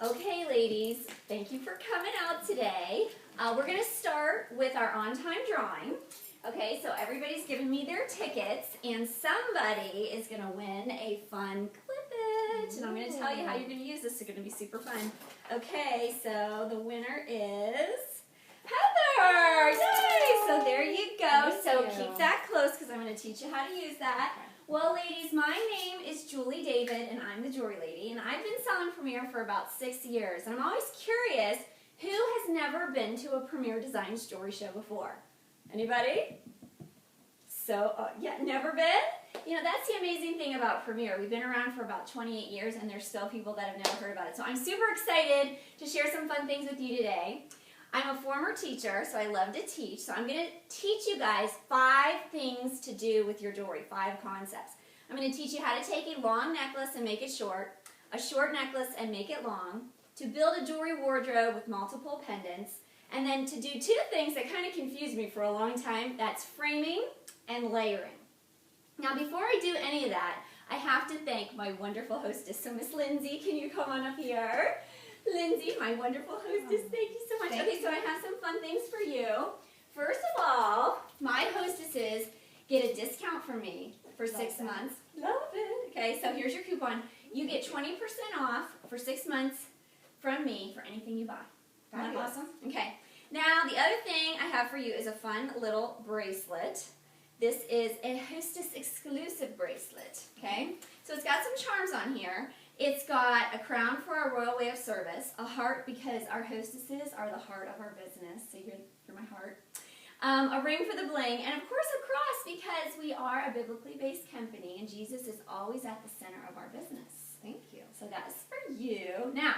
Okay, ladies, thank you for coming out today. We're going to start with our on-time drawing. Okay, so everybody's giving me their tickets, and somebody is going to win a fun clip-it. And I'm going to tell you how you're going to use this. It's going to be super fun. Okay, so the winner is Heather. Yay! So there you go. So keep that close because I'm going to teach you how to use that. Well, ladies, my name is Julie David, and I'm the jewelry lady, and I've been selling Premier for about 6 years, and I'm always curious, who has never been to a Premier Designs jewelry show before? Anybody? So, yeah, never been? You know, that's the amazing thing about Premier. We've been around for about 28 years, and there's still people that have never heard about it. So I'm super excited to share some fun things with you today. I'm a former teacher, so I love to teach. So I'm going to teach you guys 5 things to do with your jewelry, 5 concepts. I'm going to teach you how to take a long necklace and make it short, a short necklace and make it long, to build a jewelry wardrobe with multiple pendants, and then to do 2 things that kind of confused me for a long time. That's framing and layering. Now, before I do any of that, I have to thank my wonderful hostess. So Miss Lindsay, can you come on up here? Lindsay, my wonderful hostess, thank you so much. Okay, so I have some fun things for you. First of all, my hostesses get a discount from me for 6 months. Love it. Okay, so here's your coupon. You get 20% off for 6 months from me for anything you buy. Isn't that awesome? Okay. Now, the other thing I have for you is a fun little bracelet. This is a Hostess exclusive bracelet, okay? So it's got some charms on here. It's got a crown for our royal way of service, a heart because our hostesses are the heart of our business, so you're my heart. A ring for the bling, and of course a cross because we are a biblically based company and Jesus is always at the center of our business. Thank you. So that's for you. Now,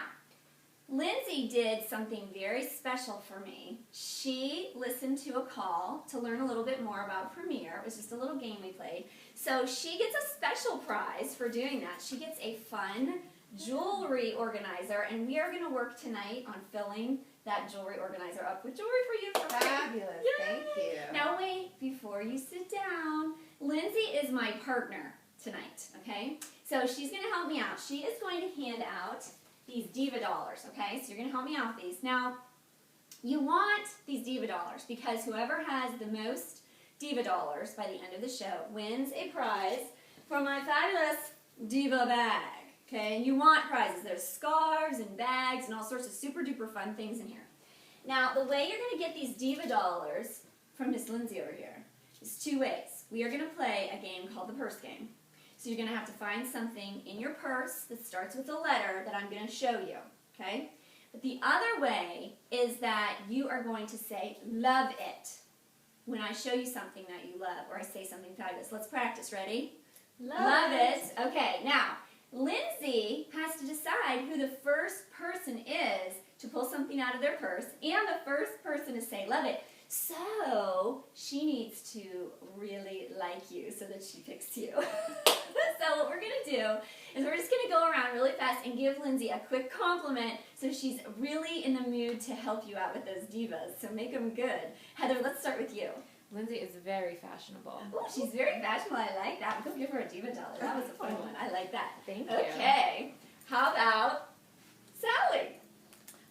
Lindsay did something very special for me. She listened to a call to learn a little bit more about Premier. It was just a little game we played. So she gets a special prize for doing that. She gets a fun jewelry organizer, and we are going to work tonight on filling that jewelry organizer up with jewelry for you. For Fabulous. Yay! Thank you. Now wait, before you sit down, Lindsay is my partner tonight, okay? So she's going to help me out. She is going to hand out these diva dollars, okay? So you're going to help me out with these. Now, you want these diva dollars because whoever has the most diva dollars by the end of the show wins a prize from my fabulous diva bag, okay? And you want prizes. There's scarves and bags and all sorts of super duper fun things in here. Now, the way you're going to get these diva dollars from Miss Lindsay over here is 2 ways. We are going to play a game called the purse game. So you're going to have to find something in your purse that starts with a letter that I'm going to show you, okay? But the other way is that you are going to say, love it, when I show you something that you love, or I say something fabulous. Let's practice. Ready? Love it. Okay, now, Lindsay has to decide who the first person is to pull something out of their purse, and the first person to say, love it. So, she needs to really like you so that she picks you. So what we're going to do is we're just going to go around really fast and give Lindsay a quick compliment so she's really in the mood to help you out with those divas. So make them good. Heather, let's start with you. Lindsay is very fashionable. Oh, she's very fashionable. I like that. Go give her a diva dollar. That was a fun one. I like that. Thank you. Okay. How about Sally?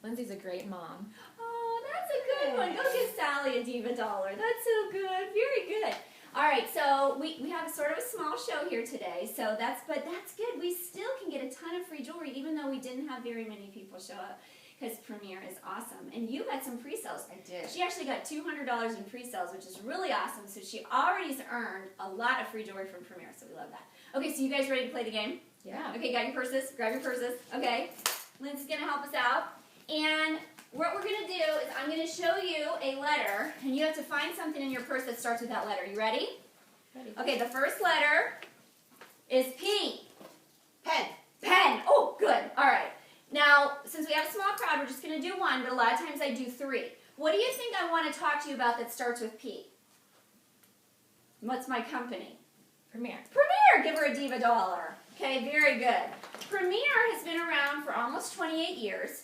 Lindsay's a great mom. Oh, that's a good one. Go give Sally a diva dollar. That's so good. Very good. All right, so we have sort of a small show here today, but that's good. We still can get a ton of free jewelry, even though we didn't have very many people show up, because Premier is awesome. And you got some pre-sales. I did. She actually got $200 in pre-sales, which is really awesome. So she already has earned a lot of free jewelry from Premier, so we love that. Okay, so you guys ready to play the game? Yeah. Okay, got your purses? Grab your purses. Okay, Lynn's going to help us out. And what we're going to do is I'm going to show you a letter, and you have to find something in your purse that starts with that letter. You ready? Ready. Okay, the first letter is P. Pen. Pen. Oh, good. All right. Now, since we have a small crowd, we're just going to do 1, but a lot of times I do 3. What do you think I want to talk to you about that starts with P? What's my company? Premier. Premier. Give her a diva dollar. Okay, very good. Premier has been around for almost 28 years.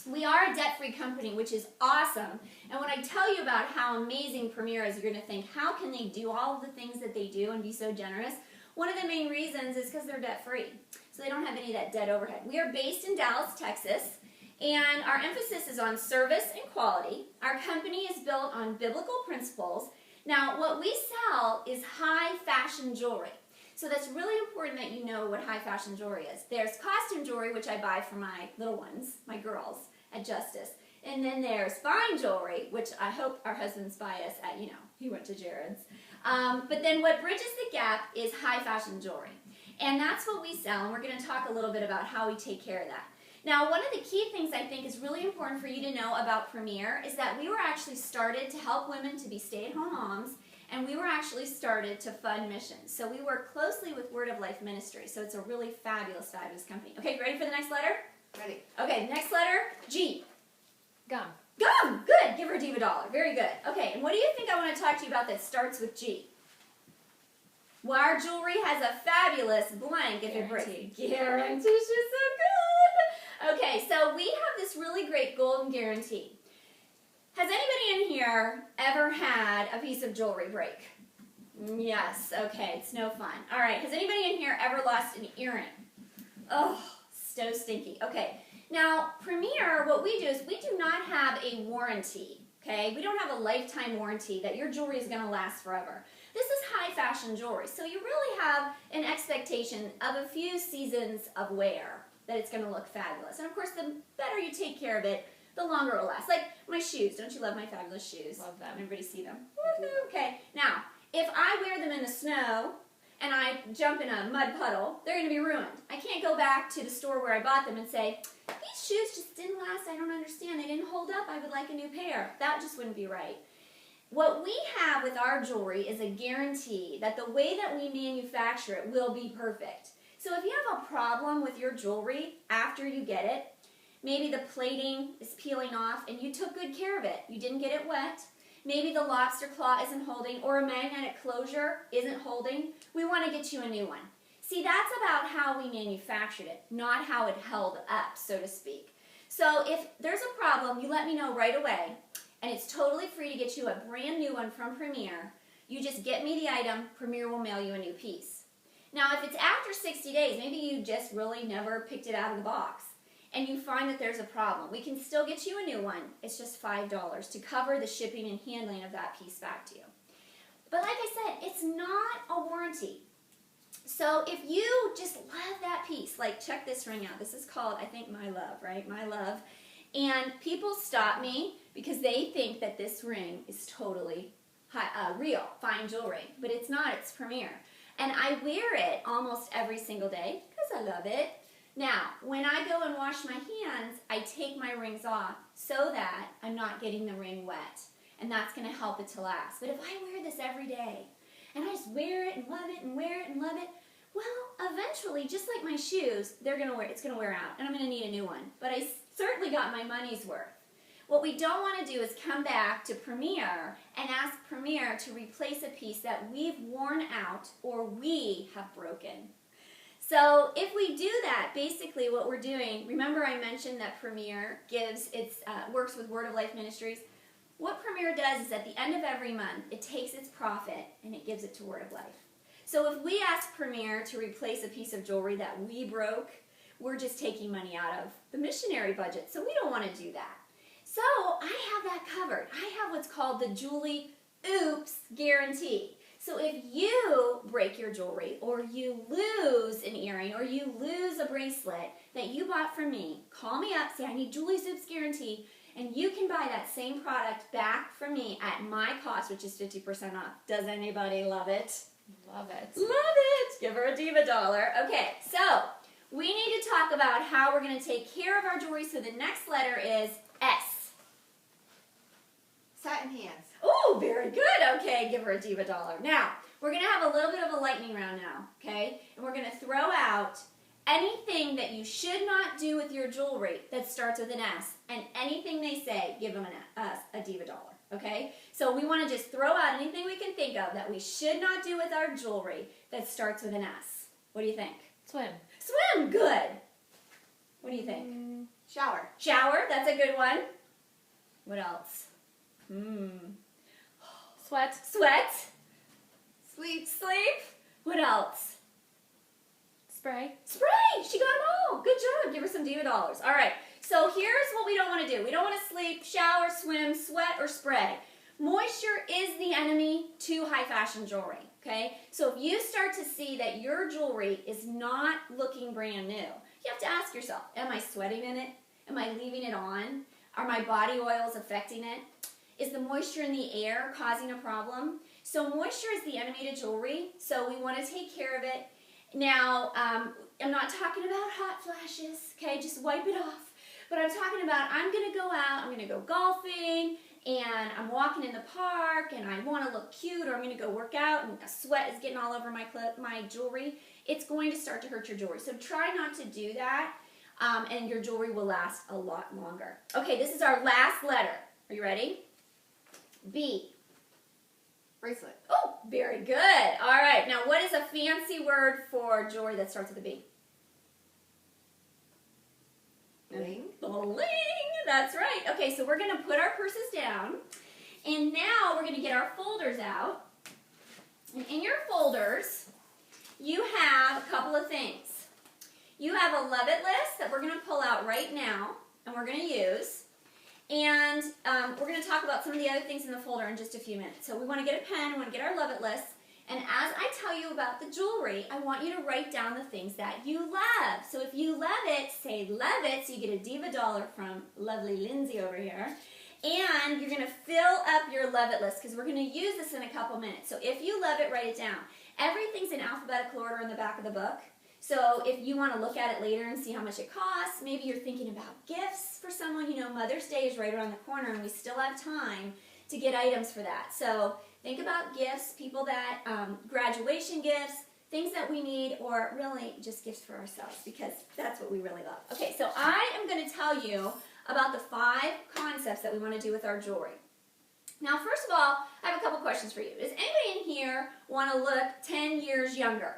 We are a debt-free company, which is awesome. And when I tell you about how amazing Premier is, you're going to think, how can they do all of the things that they do and be so generous? One of the main reasons is because they're debt-free. so they don't have any of that dead overhead. We are based in Dallas, Texas, and our emphasis is on service and quality. Our company is built on biblical principles. Now, what we sell is high fashion jewelry. So that's really important that you know what high fashion jewelry is. There's costume jewelry, which I buy for my little ones, my girls, at Justice. And then there's fine jewelry, which I hope our husbands buy us at, he went to Jared's. But then what bridges the gap is high fashion jewelry. And that's what we sell, and we're going to talk a little bit about how we take care of that. Now, one of the key things I think is really important for you to know about Premier is that we were actually started to help women to be stay-at-home moms, and we were actually started to fund missions. So we work closely with Word of Life Ministry, so it's a really fabulous, fabulous company. Okay, ready for the next letter? Ready. Okay, next letter, G. Gum. Gum! Good! Give her a diva dollar. Very good. Okay, and what do you think I want to talk to you about that starts with G? Well, our jewelry has a fabulous blank if it breaks. Guarantee. She's so good! Okay, so we have this really great golden guarantee. Has anybody in here ever had a piece of jewelry break? Yes, okay, it's no fun. All right, has anybody in here ever lost an earring? Oh, so stinky. Okay, now, Premier, what we do is we do not have a warranty, okay? We don't have a lifetime warranty that your jewelry is going to last forever. This is high fashion jewelry, so you really have an expectation of a few seasons of wear that it's going to look fabulous. And of course, the better you take care of it, the longer it will last. Like my shoes. Don't you love my fabulous shoes? Love them. Everybody see them? Okay. Now, if I wear them in the snow and I jump in a mud puddle, they're going to be ruined. I can't go back to the store where I bought them and say, these shoes just didn't last. I don't understand. They didn't hold up. I would like a new pair. That just wouldn't be right. What we have with our jewelry is a guarantee that the way that we manufacture it will be perfect. So if you have a problem with your jewelry after you get it, maybe the plating is peeling off and you took good care of it. You didn't get it wet. Maybe the lobster claw isn't holding or a magnetic closure isn't holding. We want to get you a new one. See, that's about how we manufactured it, not how it held up, so to speak. So if there's a problem, you let me know right away, and it's totally free to get you a brand new one from Premier. You just get me the item, Premier will mail you a new piece. Now, if it's after 60 days, maybe you just really never picked it out of the box, and you find that there's a problem, we can still get you a new one. It's just $5 to cover the shipping and handling of that piece back to you. But like I said, it's not a warranty. So if you just love that piece, like check this ring out. This is called, I think, My Love, right? My Love. And people stop me because they think that this ring is totally real, fine jewelry. But it's not, it's Premier. And I wear it almost every single day because I love it. Now, when I go and wash my hands, I take my rings off so that I'm not getting the ring wet. And that's going to help it to last. But if I wear this every day, and I just wear it and love it and wear it and love it, well, eventually, just like my shoes, it's going to wear out, and I'm going to need a new one. But I certainly got my money's worth. What we don't want to do is come back to Premier and ask Premier to replace a piece that we've worn out or we have broken. So if we do that, basically what we're doing, remember I mentioned that Premier works with Word of Life Ministries. What Premier does is at the end of every month, it takes its profit and it gives it to Word of Life. So if we ask Premier to replace a piece of jewelry that we broke, we're just taking money out of the missionary budget. So we don't want to do that. So I have that covered. I have what's called the Giulia Oops Guarantee. So if you break your jewelry or you lose an earring or you lose a bracelet that you bought from me, call me up, say I need Giulia Oops Guarantee, and you can buy that same product back from me at my cost, which is 50% off. Does anybody love it? Love it. Love it. Give her a diva dollar. Okay, so we need to talk about how we're going to take care of our jewelry. So the next letter is S. Satin hands. Oh, very good. Okay, give her a diva dollar. Now, we're going to have a little bit of a lightning round now, okay? And we're going to throw out anything that you should not do with your jewelry that starts with an S. And anything they say, give them a diva dollar. Okay, so we want to just throw out anything we can think of that we should not do with our jewelry that starts with an S. What do you think? Swim. Swim, good. What do you think? Shower. Shower, that's a good one. What else? Sweat. Sweat. Sleep. Sleep. What else? Spray. Spray! She got them all. Good job. Give her some diva dollars. All right. So here's what we don't want to do. We don't want to sleep, shower, swim, sweat, or spray. Moisture is the enemy to high fashion jewelry. Okay? So if you start to see that your jewelry is not looking brand new, you have to ask yourself, am I sweating in it? Am I leaving it on? Are my body oils affecting it? Is the moisture in the air causing a problem? So moisture is the enemy to jewelry, so we want to take care of it. Now, I'm not talking about hot flashes, okay? Just wipe it off. But I'm talking about I'm going to go out, I'm going to go golfing, and I'm walking in the park, and I want to look cute, or I'm going to go work out, and sweat is getting all over my jewelry. It's going to start to hurt your jewelry. So try not to do that, and your jewelry will last a lot longer. Okay, this is our last letter. Are you ready? B. Bracelet. Oh, very good. All right. Now, what is a fancy word for jewelry that starts with a B? Bling. Bling. That's right. Okay, so we're going to put our purses down. And now we're going to get our folders out. And in your folders, you have a couple of things. You have a love it list that we're going to pull out right now and we're going to use. And we're going to talk about some of the other things in the folder in just a few minutes. So we want to get a pen, we want to get our love it list. And as I tell you about the jewelry, I want you to write down the things that you love. So if you love it, say love it, so you get a diva dollar from lovely Lindsay over here. And you're going to fill up your love it list because we're going to use this in a couple minutes. So if you love it, write it down. Everything's in alphabetical order in the back of the book. So if you want to look at it later and see how much it costs, maybe you're thinking about gifts for someone. You know, Mother's Day is right around the corner and we still have time to get items for that. So think about gifts, people that, graduation gifts, things that we need, or really just gifts for ourselves because that's what we really love. Okay, so I am going to tell you about the 5 concepts that we want to do with our jewelry. Now, first of all, I have a couple questions for you. Does anybody in here want to look 10 years younger?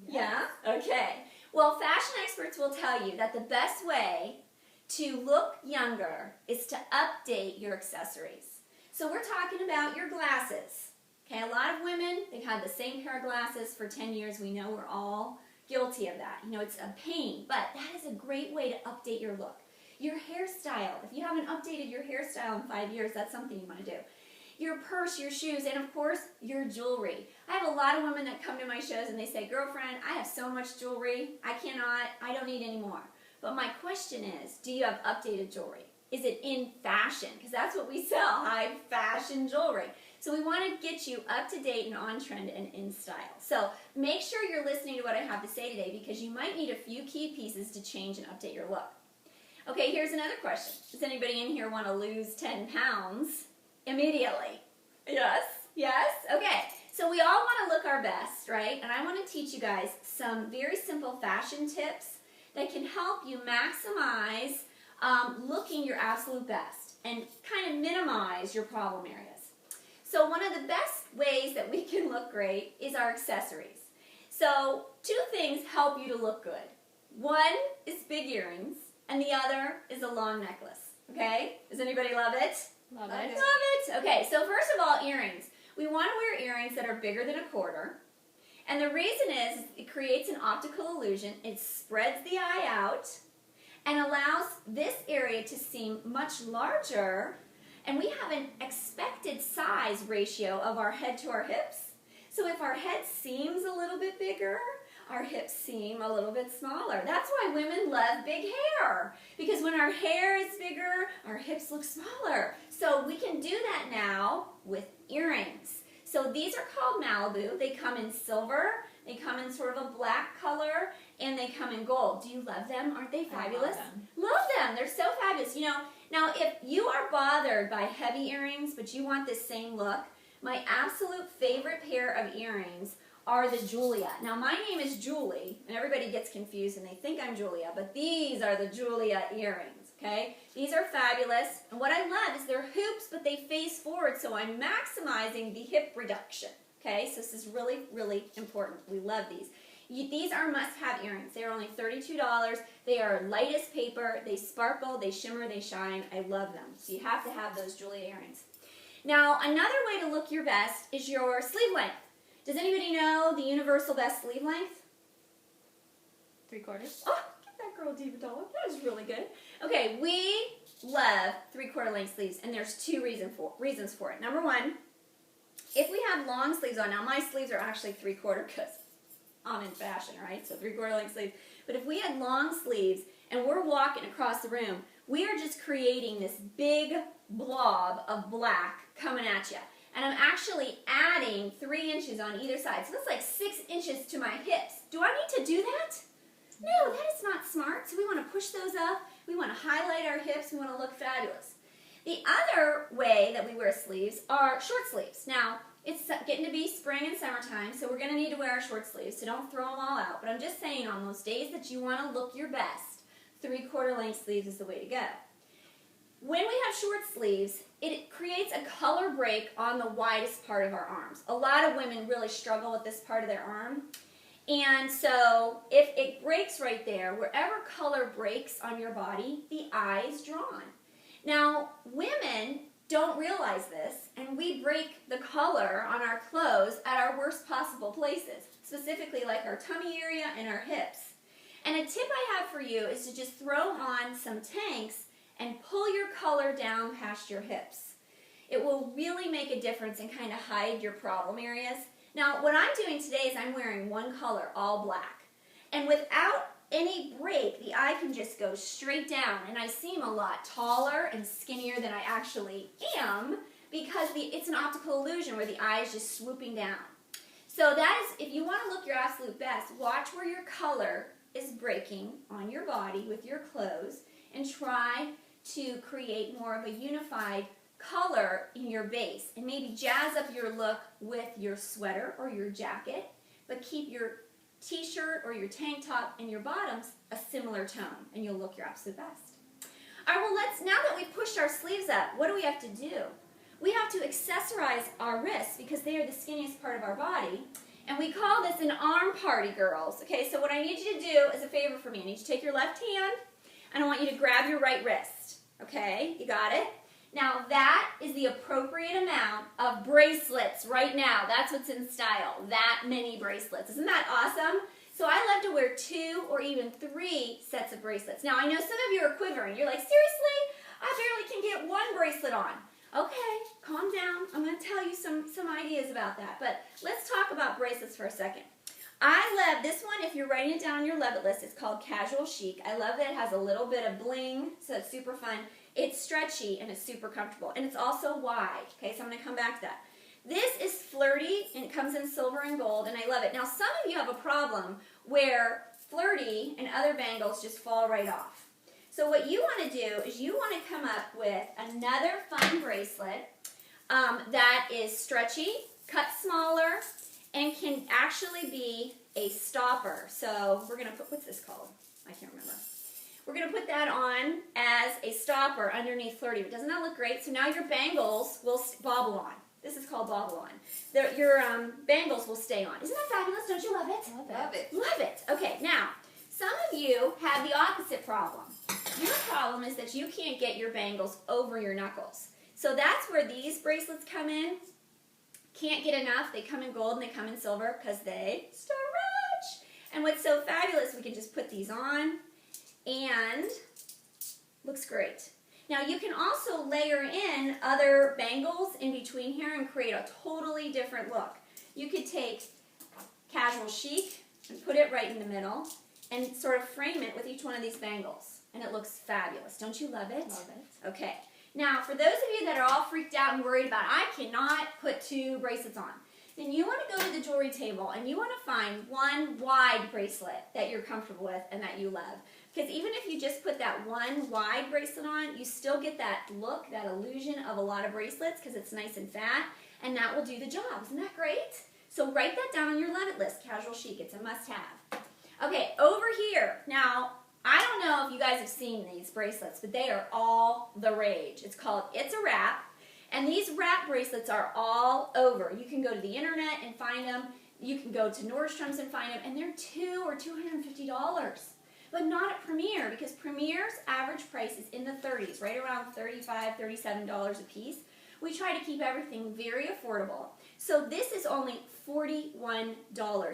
Yes. Yeah? Okay. Well, fashion experts will tell you that the best way to look younger is to update your accessories. So we're talking about your glasses. Okay, a lot of women, they've had the same pair of glasses for 10 years. We know we're all guilty of that. You know, it's a pain, but that is a great way to update your look. Your hairstyle, if you haven't updated your hairstyle in 5 years, that's something you want to do. Your purse, your shoes, and of course, your jewelry. I have a lot of women that come to my shows and they say, girlfriend, I have so much jewelry, I don't need any more. But my question is, do you have updated jewelry? Is it in fashion? Because that's what we sell, high fashion jewelry. So we want to get you up to date and on trend and in style. So make sure you're listening to what I have to say today because you might need a few key pieces to change and update your look. Okay, here's another question. Does anybody in here want to lose 10 pounds immediately? Yes? Yes? Okay. So we all want to look our best, right? And I want to teach you guys some very simple fashion tips that can help you maximize looking your absolute best and kind of minimize your problem areas. So one of the best ways that we can look great is our accessories. So 2 things help you to look good. One is big earrings, and the other is a long necklace. Okay? Does anybody love it? Love Love it. it. Okay, so first of all, earrings. We want to wear earrings that are bigger than a quarter. And the reason is it creates an optical illusion. It spreads the eye out and allows this area to seem much larger. And we have an expected size ratio of our head to our hips. So if our head seems a little bit bigger, our hips seem a little bit smaller. That's why women love big hair. Because when our hair is bigger, our hips look smaller. So we can do that now with earrings. So these are called Malibu. They come in silver, they come in sort of a black color, and they come in gold. Do you love them? Aren't they fabulous? Love them. They're so fabulous. You know, now if you are bothered by heavy earrings, but you want this same look, my absolute favorite pair of earrings are the Giulia. Now my name is Julie, and everybody gets confused and they think I'm Giulia, but these are the Giulia earrings, okay? These are fabulous, and what I love is they're hoops, but they face forward, so I'm maximizing the hip reduction, okay? So this is really, really important. We love these. These are must-have earrings. They are only $32. They are light as paper. They sparkle, they shimmer, they shine. I love them. So you have to have those Giulia earrings. Now, another way to look your best is your sleeve length. Does anybody know the universal best sleeve length? 3/4. Oh, get that girl diva dog. That was really good. Okay, we love 3/4 length sleeves, and there's two reasons for it. Number one, if we have long sleeves on, now my sleeves are actually 3/4 because I'm in fashion, right? So 3/4 length sleeves. But if we had long sleeves and we're walking across the room, we are just creating this big blob of black coming at you. And I'm actually adding 3 inches on either side. So that's like 6 inches to my hips. Do I need to do that? No, that is not smart. So we want to push those up. We want to highlight our hips. We want to look fabulous. The other way that we wear sleeves are short sleeves. Now, it's getting to be spring and summertime, so we're going to need to wear our short sleeves, so don't throw them all out. But I'm just saying, on those days that you want to look your best, 3/4 length sleeves is the way to go. When we have short sleeves, it creates a color break on the widest part of our arms. A lot of women really struggle with this part of their arm. And so if it breaks right there, wherever color breaks on your body, the eye is drawn. Now, women don't realize this, and we break the color on our clothes at our worst possible places, specifically like our tummy area and our hips. And a tip I have for you is to just throw on some tanks and pull your color down past your hips. It will really make a difference and kind of hide your problem areas. Now, what I'm doing today is I'm wearing one color, all black. And without any break, the eye can just go straight down, and I seem a lot taller and skinnier than I actually am because it's an optical illusion where the eye is just swooping down. So that is, if you want to look your absolute best, watch where your color is breaking on your body with your clothes and try to create more of a unified color in your base, and maybe jazz up your look with your sweater or your jacket, but keep your t-shirt or your tank top and your bottoms a similar tone, and you'll look your absolute best. All right, well, now that we've pushed our sleeves up, what do we have to do? We have to accessorize our wrists because they are the skinniest part of our body, and we call this an arm party, girls. Okay, so what I need you to do is a favor for me. I need you to take your left hand, and I want you to grab your right wrist. Okay, you got it? Now, that is the appropriate amount of bracelets right now. That's what's in style, that many bracelets. Isn't that awesome? So I love to wear 2 or even 3 sets of bracelets. Now, I know some of you are quivering. You're like, seriously? I barely can get 1 bracelet on. Okay, calm down. I'm going to tell you some ideas about that. But let's talk about bracelets for a second. I love this one. If you're writing it down on your love it list, it's called Casual Chic. I love that it has a little bit of bling, so it's super fun. It's stretchy and it's super comfortable, and it's also wide. Okay, so I'm going to come back to that. This is flirty, and it comes in silver and gold, and I love it. Now, some of you have a problem where flirty and other bangles just fall right off. So what you want to do is you want to come up with another fun bracelet that is stretchy, cut smaller, and can actually be a stopper. So we're going to put, what's this called? I can't remember. We're going to put that on as a stopper underneath flirty. But doesn't that look great? So now your bangles will bobble on. This is called bobble on. Your bangles will stay on. Isn't that fabulous? Don't you love it? Love it. Love it. Okay, now, some of you have the opposite problem. Your problem is that you can't get your bangles over your knuckles. So that's where these bracelets come in. Can't get enough. They come in gold and they come in silver because they stretch. And what's so fabulous, we can just put these on and looks great. Now you can also layer in other bangles in between here and create a totally different look. You could take Casual Chic and put it right in the middle and sort of frame it with each one of these bangles. And it looks fabulous. Don't you love it? Love it. Okay. Now, for those of you that are all freaked out and worried about, I cannot put 2 bracelets on, then you want to go to the jewelry table and you want to find one wide bracelet that you're comfortable with and that you love. Because even if you just put that one wide bracelet on, you still get that look, that illusion of a lot of bracelets because it's nice and fat, and that will do the job. Isn't that great? So write that down on your love it list, Casual Chic. It's a must-have. Okay, over here. Now, I don't know if you guys have seen these bracelets, but they are all the rage. It's called It's a Wrap, and these wrap bracelets are all over. You can go to the internet and find them. You can go to Nordstrom's and find them, and they're $200 or $250. But not at Premier, because Premier's average price is in the 30s, right around $35, $37 a piece. We try to keep everything very affordable. So this is only $41.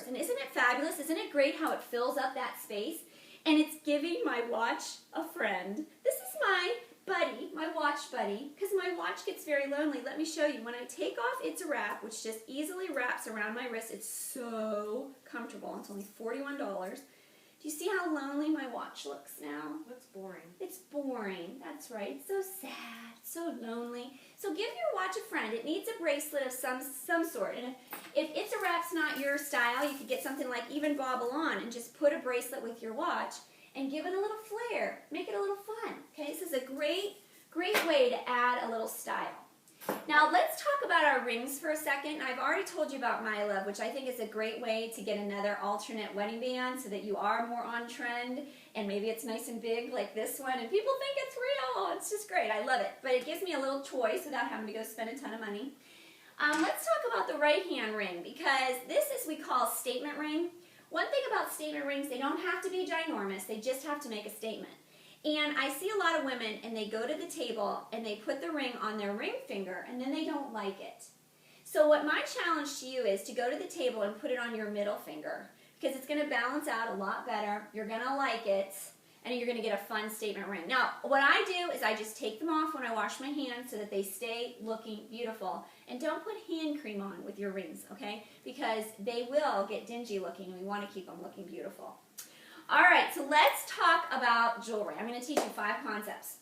And isn't it fabulous? Isn't it great how it fills up that space? and it's giving my watch a friend. This is my buddy, my watch buddy, because my watch gets very lonely. Let me show you. When I take off its wrap, which just easily wraps around my wrist, it's so comfortable. It's only $41. Do you see how lonely my watch looks now? Looks boring. It's boring. That's right. It's so sad, so lonely. So give your watch a friend. It needs a bracelet of some sort. And if it's a wrap's not your style, you could get something like Even Bobble On and just put a bracelet with your watch and give it a little flair. Make it a little fun. Okay, this is a great way to add a little style. Now let's talk about our rings for a second. I've already told you about My Love, which I think is a great way to get another alternate wedding band so that you are more on trend, and maybe it's nice and big like this one and people think it's real. It's just great. I love it. But it gives me a little choice without having to go spend a ton of money. Let's talk about the right hand ring, because this is we call statement ring. One thing about statement rings, they don't have to be ginormous. They just have to make a statement. And I see a lot of women, and they go to the table, and they put the ring on their ring finger, and then they don't like it. So what my challenge to you is to go to the table and put it on your middle finger, because it's going to balance out a lot better. You're going to like it, and you're going to get a fun statement ring. Now, what I do is I just take them off when I wash my hands so that they stay looking beautiful. And don't put hand cream on with your rings, okay? Because they will get dingy looking, and we want to keep them looking beautiful. All right, so let's talk about jewelry. I'm going to teach you 5 concepts.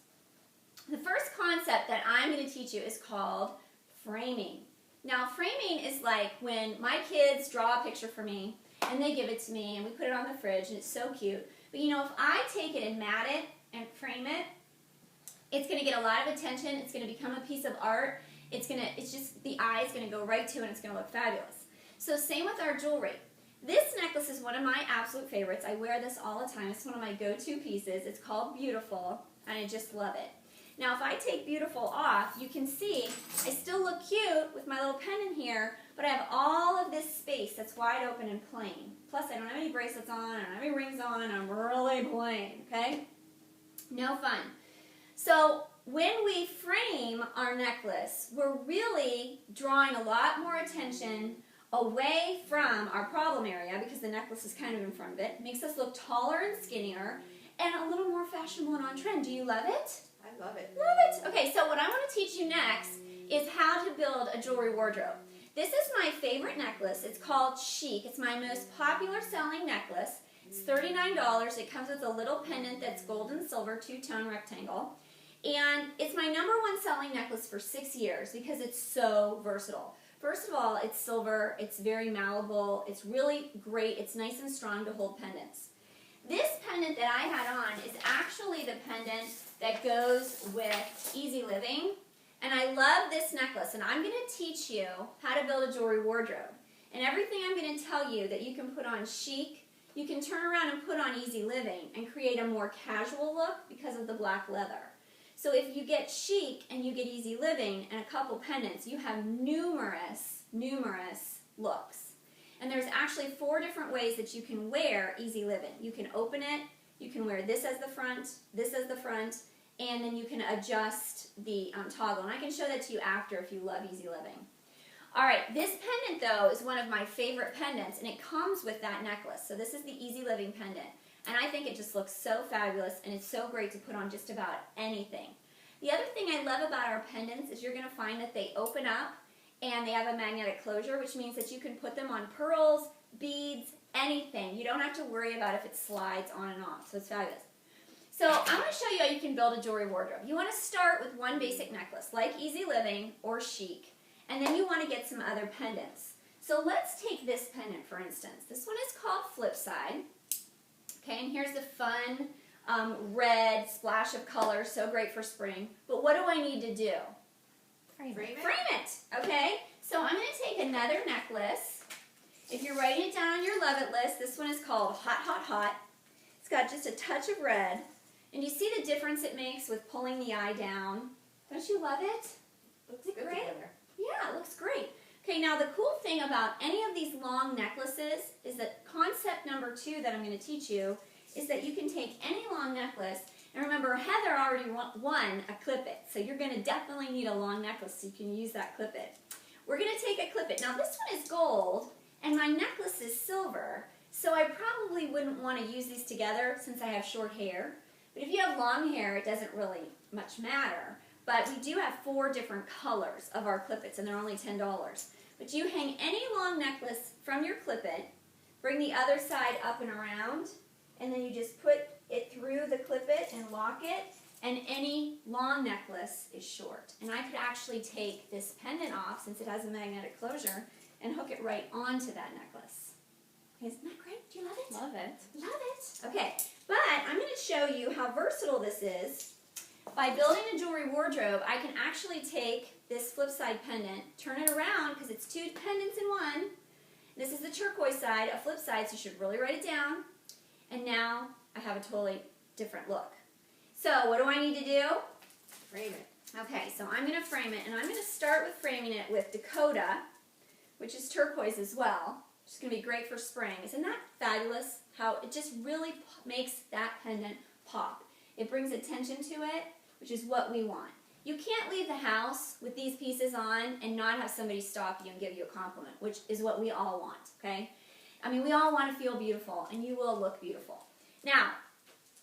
The first concept that I'm going to teach you is called framing. Now, framing is like when my kids draw a picture for me, and they give it to me, and we put it on the fridge, and it's so cute. But you know, if I take it and mat it and frame it, it's going to get a lot of attention. It's going to become a piece of art. It's just, the eye is going to go right to it, and it's going to look fabulous. So same with our jewelry. This necklace is one of my absolute favorites. I wear this all the time. It's one of my go-to pieces. It's called Beautiful, and I just love it. Now, if I take Beautiful off, you can see I still look cute with my little pendant here, but I have all of this space that's wide open and plain. Plus, I don't have any bracelets on, I don't have any rings on, I'm really plain, okay? No fun. So, when we frame our necklace, we're really drawing a lot more attention away from our problem area, because the necklace is kind of in front of it. It makes us look taller and skinnier and a little more fashionable and on trend. Do you love it? I love it. Love it. Okay, so what I want to teach you next is how to build a jewelry wardrobe. This is my favorite necklace. It's called Chic. It's my most popular selling necklace. It's $39. It comes with a little pendant that's gold and silver, 2-tone rectangle. And it's my #1 selling necklace for 6 years because it's so versatile. First of all, it's silver, it's very malleable, it's really great, it's nice and strong to hold pendants. This pendant that I had on is actually the pendant that goes with Easy Living, and I love this necklace, and I'm going to teach you how to build a jewelry wardrobe. And everything I'm going to tell you that you can put on Chic, you can turn around and put on Easy Living and create a more casual look because of the black leather. So if you get Chic and you get Easy Living and a couple pendants, you have numerous looks. And there's actually 4 different ways that you can wear Easy Living. You can open it, you can wear this as the front, and then you can adjust the toggle. And I can show that to you after if you love Easy Living. All right, this pendant though is one of my favorite pendants, and it comes with that necklace. So this is the Easy Living pendant. And I think it just looks so fabulous, and it's so great to put on just about anything. The other thing I love about our pendants is you're going to find that they open up, and they have a magnetic closure, which means that you can put them on pearls, beads, anything. You don't have to worry about if it slides on and off, so it's fabulous. So I'm going to show you how you can build a jewelry wardrobe. You want to start with one basic necklace, like Easy Living or Chic, and then you want to get some other pendants. So let's take this pendant, for instance. This one is called Flipside. Okay, and here's the fun red splash of color, so great for spring. But what do I need to do? Frame it. Frame it, okay? So I'm going to take another necklace. If you're writing it down on your love it list, this one is called Hot, Hot, Hot. It's got just a touch of red. And you see the difference it makes with pulling the eye down? Don't you love it? Looks Isn't it good great? together. Yeah, it looks great. Okay, now the cool thing about any of these long necklaces is that concept #2 that I'm going to teach you is that you can take any long necklace, and remember, Heather already won a clip it, so you're going to definitely need a long necklace so you can use that clip it. We're going to take a clip it. Now this one is gold, and my necklace is silver, So I probably wouldn't want to use these together since I have short hair. But if you have long hair, it doesn't really much matter. But we do have 4 different colors of our clippets, and they're only $10. But you hang any long necklace from your clippet, bring the other side up and around, and then you just put it through the clippet and lock it, and any long necklace is short. And I could actually take this pendant off, since it has a magnetic closure, and hook it right onto that necklace. Isn't that great? Do you love it? Love it. Love it. Okay, but I'm going to show you how versatile this is. By building a jewelry wardrobe, I can actually take this flip side pendant, turn it around, because it's 2 pendants in one. This is the turquoise side, a flip side, so you should really write it down. And now I have a totally different look. So what do I need to do? Frame it. Okay, so I'm going to frame it, and I'm going to start with framing it with Dakota, which is turquoise as well. It's going to be great for spring. Isn't that fabulous? How it just really makes that pendant pop. It brings attention to it, which is what we want. You can't leave the house with these pieces on and not have somebody stop you and give you a compliment, which is what we all want, okay? I mean, we all want to feel beautiful, and you will look beautiful. Now,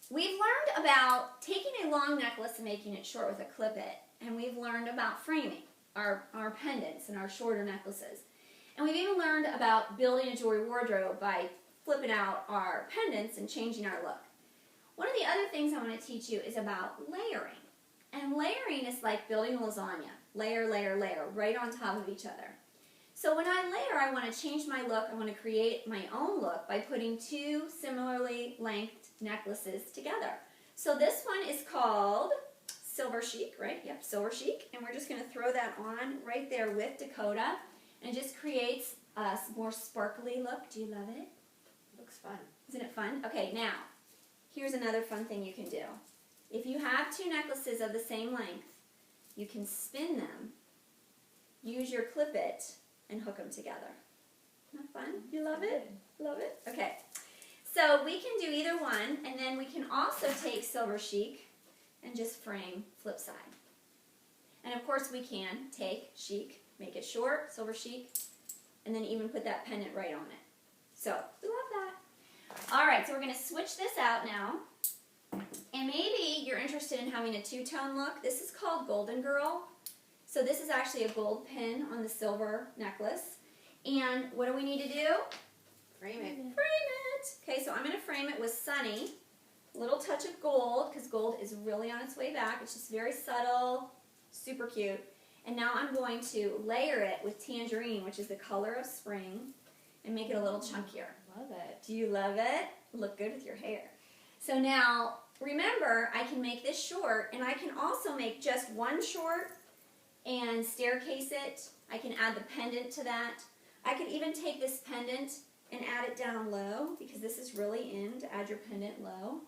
we've learned about taking a long necklace and making it short with a clippet, and we've learned about framing our pendants and our shorter necklaces. And we've even learned about building a jewelry wardrobe by flipping out our pendants and changing our look. One of the other things I want to teach you is about layering. And layering is like building lasagna. Layer, layer, layer, right on top of each other. So when I layer, I want to change my look. I want to create my own look by putting 2 similarly length necklaces together. So this one is called Silver Chic, right? Yep, Silver Chic. And we're just going to throw that on right there with Dakota. And it just creates a more sparkly look. Do you love it? Looks fun. Isn't it fun? Okay, now, here's another fun thing you can do. If you have 2 necklaces of the same length, you can spin them, use your clippet, and hook them together. Isn't that fun? You love it? Love it? Okay. So we can do either one, and then we can also take Silver Chic and just frame flip side. And of course we can take Chic, make it short, Silver Chic, and then even put that pendant right on it. So, we love that. Alright, so we're going to switch this out now. And maybe you're interested in having a 2-tone look. This is called Golden Girl. So this is actually a gold pin on the silver necklace. And what do we need to do? Frame it. Frame it. Okay, so I'm going to frame it with Sunny. A little touch of gold, because gold is really on its way back. It's just very subtle, super cute. And now I'm going to layer it with Tangerine, which is the color of spring, and make it a little chunkier. Love it. Do you love it? Look good with your hair. So now, remember, I can make this short, and I can also make just one short and staircase it. I can add the pendant to that. I could even take this pendant and add it down low, because this is really in to add your pendant low.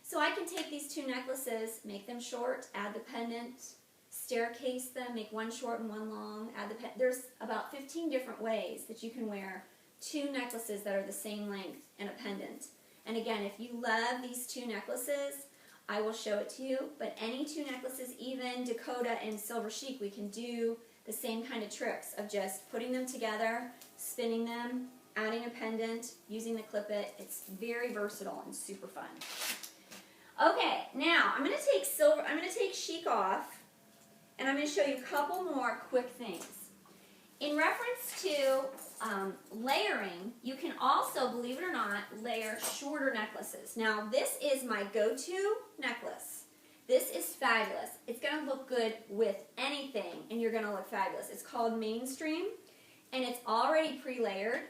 So I can take these 2 necklaces, make them short, add the pendant, staircase them, make one short and one long, add the pendant. There's about 15 different ways that you can wear 2 necklaces that are the same length and a pendant. And again, if you love these 2 necklaces, I will show it to you. But any 2 necklaces, even Dakota and Silver Chic, we can do the same kind of tricks of just putting them together, spinning them, adding a pendant, using the clippet. It's very versatile and super fun. Okay, now I'm going to take Chic off, and I'm going to show you a couple more quick things. In reference to layering, you can also, believe it or not, layer shorter necklaces. Now, this is my go-to necklace. This is fabulous. It's going to look good with anything, and you're going to look fabulous. It's called Mainstream, and it's already pre-layered.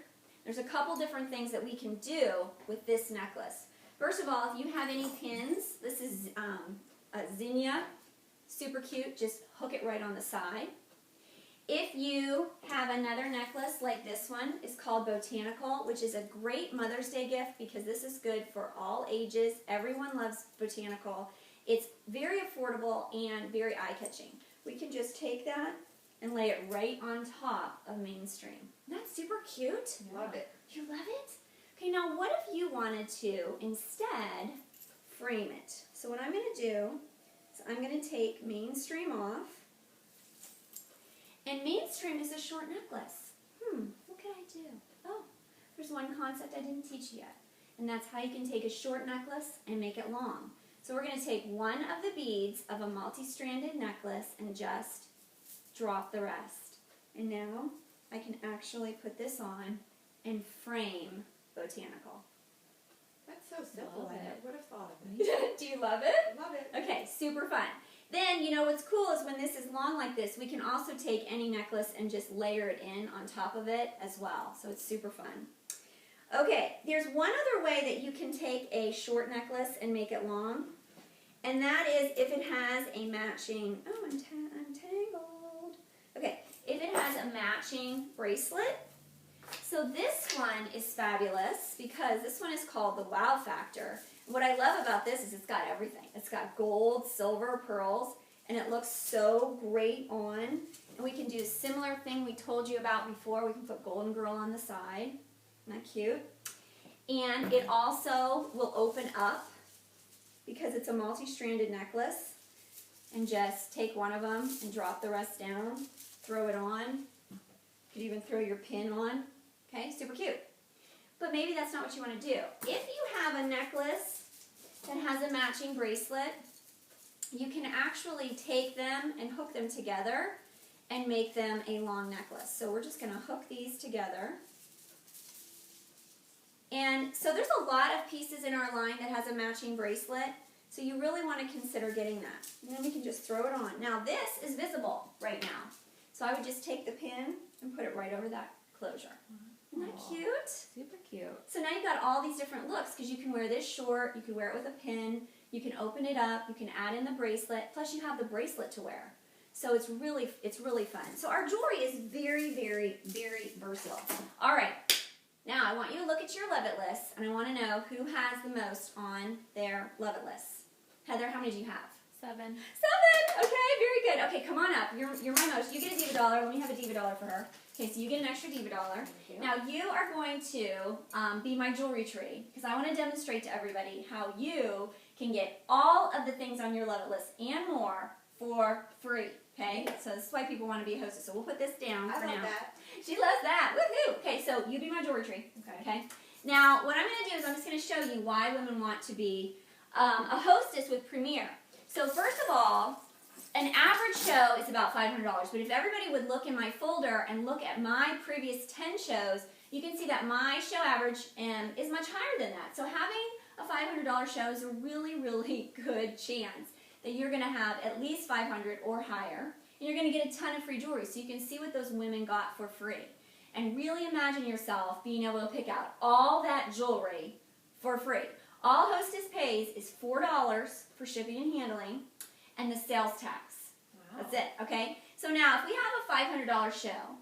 There's a couple different things that we can do with this necklace. First of all, if you have any pins, this is a zinnia, super cute. Just hook it right on the side. If you have another necklace like this one, it's called Botanical, which is a great Mother's Day gift because this is good for all ages. Everyone loves Botanical. It's very affordable and very eye-catching. We can just take that and lay it right on top of Mainstream. That's super cute. Love it. You love it? Okay, now what if you wanted to instead frame it? So what I'm going to do is I'm going to take Mainstream off. And Mainstream is a short necklace. What can I do? Oh, I'm there's one concept I didn't teach you yet, and that's how you can take a short necklace and make it long. So we're going to take one of the beads of a multi-stranded necklace and just drop the rest. And now I can actually put this on and frame Botanical. That's so simple. Love I it. never would have thought of it. Do you love it? Love it. Okay, super fun. Then, you know what's cool is when this is long like this, we can also take any necklace and just layer it in on top of it as well. So it's super fun. Okay, there's one other way that you can take a short necklace and make it long. And that is if it has a matching, oh, untangled. Okay, if it has a matching bracelet. So this one is fabulous because this one is called the Wow Factor. What I love about this is it's got everything. It's got gold, silver, pearls, and it looks so great on. And we can do a similar thing we told you about before. We can put Golden Girl on the side. Isn't that cute? And it also will open up because it's a multi-stranded necklace. And just take one of them and drop the rest down. Throw it on. You could even throw your pin on. Okay, super cute. But maybe that's not what you want to do. If you have a necklace that has a matching bracelet, you can actually take them and hook them together and make them a long necklace. So we're just going to hook these together. And so there's a lot of pieces in our line that has a matching bracelet, so you really want to consider getting that. And then we can just throw it on. Now this is visible right now. So I would just take the pin and put it right over that closure. Isn't that cute? Super cute. So now you've got all these different looks because you can wear this short, you can wear it with a pin, you can open it up, you can add in the bracelet, plus you have the bracelet to wear. So it's really fun. So our jewelry is very, very, very versatile. All right, now I want you to look at your Love It list, and I want to know who has the most on their Love It list. Heather, how many do you have? 7. 7! Okay, very good. Okay, come on up. You're my most. You get a diva dollar. Let me have a diva dollar for her. Okay, so you get an extra diva dollar. Now you are going to be my jewelry tree because I want to demonstrate to everybody how you can get all of the things on your Love It list and more for free. Okay, so this is why people want to be a hostess. So we'll put this down for now. I love that. She loves that. Woohoo! Okay, so you be my jewelry tree. Okay. Now what I'm going to do is I'm just going to show you why women want to be a hostess with Premier. So first of all, an average show is about $500, but if everybody would look in my folder and look at my previous 10 shows, you can see that my show average is much higher than that. So having a $500 show is a really, really good chance that you're going to have at least $500 or higher, and you're going to get a ton of free jewelry so you can see what those women got for free. And really imagine yourself being able to pick out all that jewelry for free. All Hostess pays is $4 for shipping and handling, and the sales tax. Wow. That's it, okay? So now, if we have a $500 show,